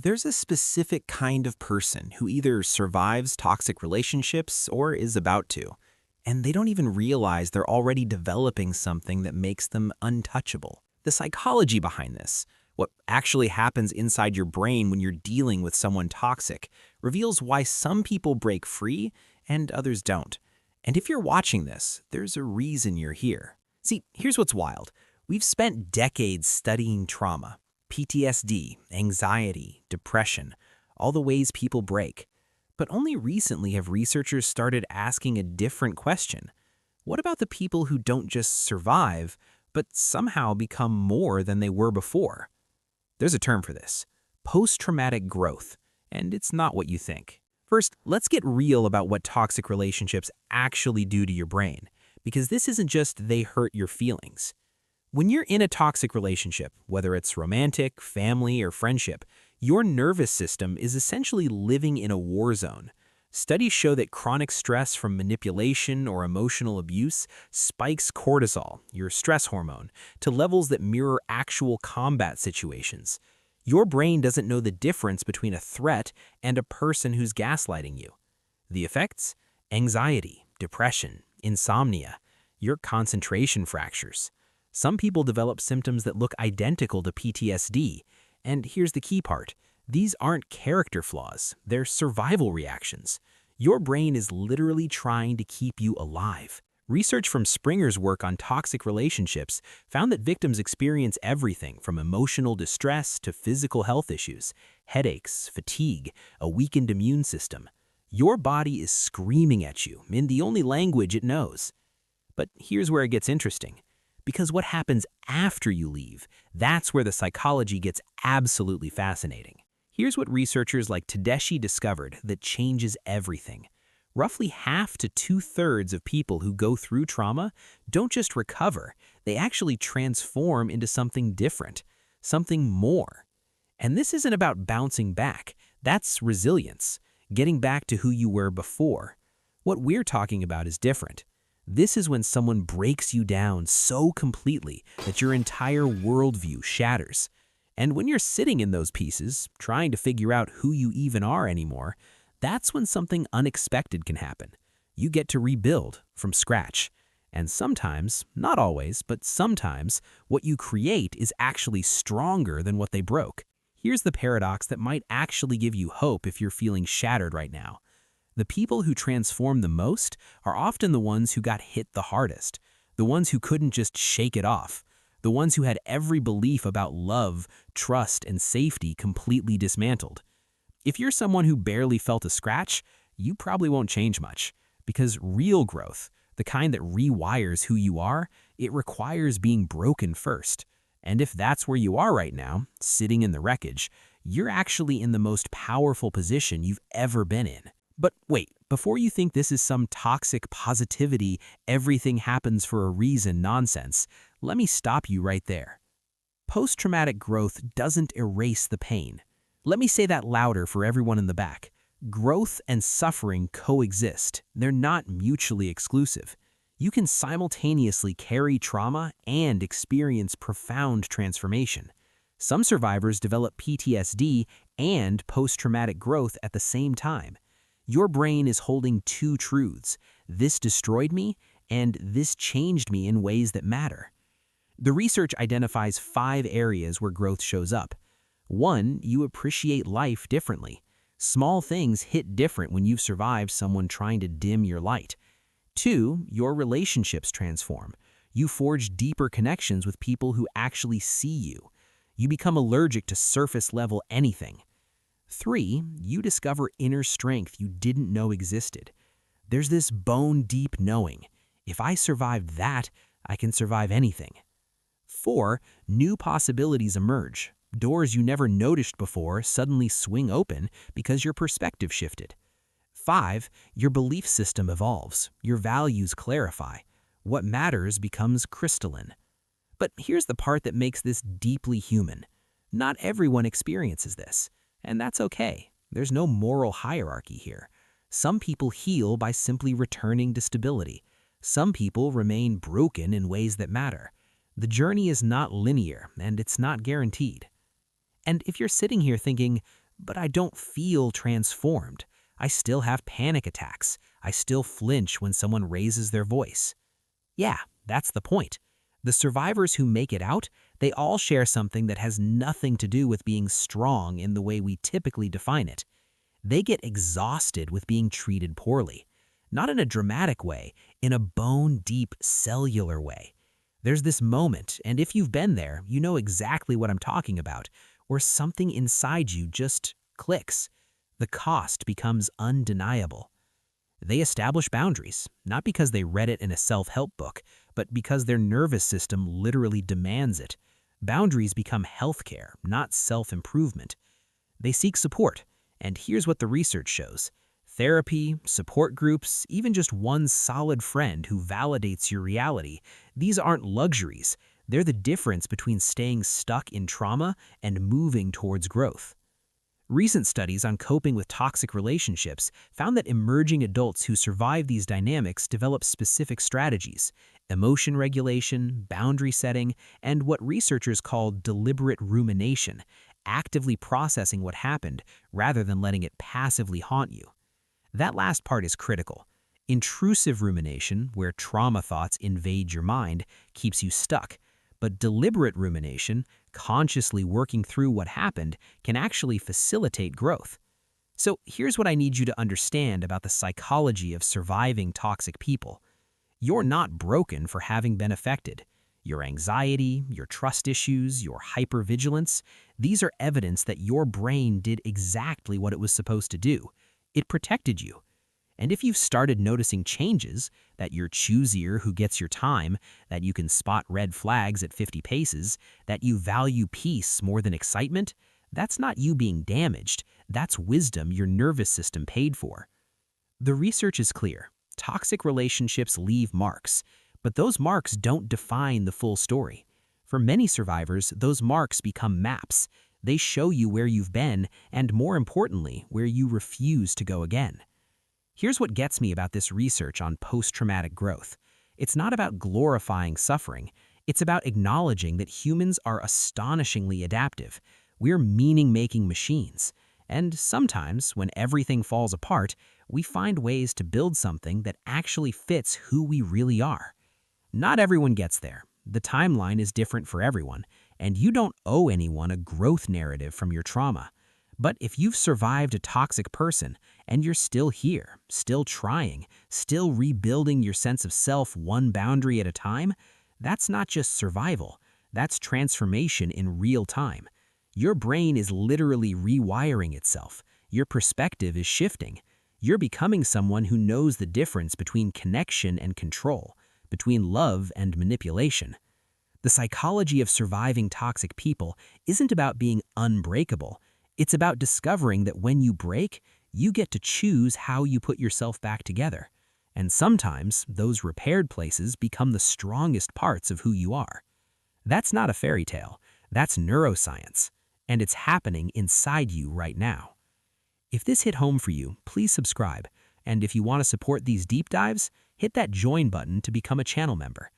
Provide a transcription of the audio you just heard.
There's a specific kind of person who either survives toxic relationships or is about to, and they don't even realize they're already developing something that makes them untouchable. The psychology behind this, what actually happens inside your brain when you're dealing with someone toxic, reveals why some people break free and others don't. And if you're watching this, there's a reason you're here. See, here's what's wild. We've spent decades studying trauma, PTSD, anxiety, depression, all the ways people break. But only recently have researchers started asking a different question. What about the people who don't just survive, but somehow become more than they were before? There's a term for this: post-traumatic growth, and it's not what you think. First, let's get real about what toxic relationships actually do to your brain, because this isn't just they hurt your feelings. When you're in a toxic relationship, whether it's romantic, family, or friendship, your nervous system is essentially living in a war zone. Studies show that chronic stress from manipulation or emotional abuse spikes cortisol, your stress hormone, to levels that mirror actual combat situations. Your brain doesn't know the difference between a threat and a person who's gaslighting you. The effects? Anxiety, depression, insomnia, your concentration fractures. Some people develop symptoms that look identical to PTSD, and here's the key part. These aren't character flaws, they're survival reactions. Your brain is literally trying to keep you alive. Research from Springer's work on toxic relationships found that victims experience everything from emotional distress to physical health issues, headaches, fatigue, a weakened immune system. Your body is screaming at you in the only language it knows. But here's where it gets interesting. Because what happens after you leave, that's where the psychology gets absolutely fascinating. Here's what researchers like Tedeschi discovered that changes everything. Roughly half to two-thirds of people who go through trauma don't just recover, they actually transform into something different, something more. And this isn't about bouncing back, that's resilience, getting back to who you were before. What we're talking about is different. This is when someone breaks you down so completely that your entire worldview shatters. And when you're sitting in those pieces, trying to figure out who you even are anymore, that's when something unexpected can happen. You get to rebuild from scratch. And sometimes, not always, but sometimes, what you create is actually stronger than what they broke. Here's the paradox that might actually give you hope if you're feeling shattered right now. The people who transform the most are often the ones who got hit the hardest, the ones who couldn't just shake it off, the ones who had every belief about love, trust, and safety completely dismantled. If you're someone who barely felt a scratch, you probably won't change much, because real growth, the kind that rewires who you are, it requires being broken first. And if that's where you are right now, sitting in the wreckage, you're actually in the most powerful position you've ever been in. But wait, before you think this is some toxic positivity, everything happens for a reason nonsense, let me stop you right there. Post-traumatic growth doesn't erase the pain. Let me say that louder for everyone in the back. Growth and suffering coexist. They're not mutually exclusive. You can simultaneously carry trauma and experience profound transformation. Some survivors develop PTSD and post-traumatic growth at the same time. Your brain is holding two truths. This destroyed me, and this changed me in ways that matter. The research identifies 5 areas where growth shows up. 1, you appreciate life differently. Small things hit different when you've survived someone trying to dim your light. 2, your relationships transform. You forge deeper connections with people who actually see you. You become allergic to surface-level anything. 3, you discover inner strength you didn't know existed. There's this bone-deep knowing. If I survived that, I can survive anything. 4, new possibilities emerge. Doors you never noticed before suddenly swing open because your perspective shifted. 5, your belief system evolves. Your values clarify. What matters becomes crystalline. But here's the part that makes this deeply human. Not everyone experiences this. And that's okay. There's no moral hierarchy here. Some people heal by simply returning to stability. Some people remain broken in ways that matter. The journey is not linear, and it's not guaranteed. And if you're sitting here thinking, but I don't feel transformed. I still have panic attacks. I still flinch when someone raises their voice. Yeah, that's the point. The survivors who make it out, they all share something that has nothing to do with being strong in the way we typically define it. They get exhausted with being treated poorly. Not in a dramatic way, in a bone-deep cellular way. There's this moment, and if you've been there, you know exactly what I'm talking about, where something inside you just clicks. The cost becomes undeniable. They establish boundaries, not because they read it in a self-help book, but because their nervous system literally demands it. Boundaries become healthcare, not self-improvement. They seek support, and here's what the research shows. Therapy, support groups, even just one solid friend who validates your reality, these aren't luxuries. They're the difference between staying stuck in trauma and moving towards growth. Recent studies on coping with toxic relationships found that emerging adults who survive these dynamics develop specific strategies: emotion regulation, boundary setting, and what researchers call deliberate rumination, actively processing what happened rather than letting it passively haunt you. That last part is critical. Intrusive rumination, where trauma thoughts invade your mind, keeps you stuck. But deliberate rumination, consciously working through what happened, can actually facilitate growth. So here's what I need you to understand about the psychology of surviving toxic people. You're not broken for having been affected. Your anxiety, your trust issues, your hypervigilance, these are evidence that your brain did exactly what it was supposed to do. It protected you. And if you've started noticing changes, that you're choosier who gets your time, that you can spot red flags at 50 paces, that you value peace more than excitement, that's not you being damaged. That's wisdom your nervous system paid for. The research is clear. Toxic relationships leave marks, but those marks don't define the full story. For many survivors, those marks become maps. They show you where you've been, and more importantly, where you refuse to go again. Here's what gets me about this research on post-traumatic growth. It's not about glorifying suffering. It's about acknowledging that humans are astonishingly adaptive. We're meaning-making machines. And sometimes, when everything falls apart, we find ways to build something that actually fits who we really are. Not everyone gets there. The timeline is different for everyone, and you don't owe anyone a growth narrative from your trauma. But if you've survived a toxic person and you're still here, still trying, still rebuilding your sense of self one boundary at a time, that's not just survival, that's transformation in real time. Your brain is literally rewiring itself. Your perspective is shifting. You're becoming someone who knows the difference between connection and control, between love and manipulation. The psychology of surviving toxic people isn't about being unbreakable. It's about discovering that when you break, you get to choose how you put yourself back together. And sometimes, those repaired places become the strongest parts of who you are. That's not a fairy tale. That's neuroscience. And it's happening inside you right now. If this hit home for you, please subscribe. And if you want to support these deep dives, hit that join button to become a channel member.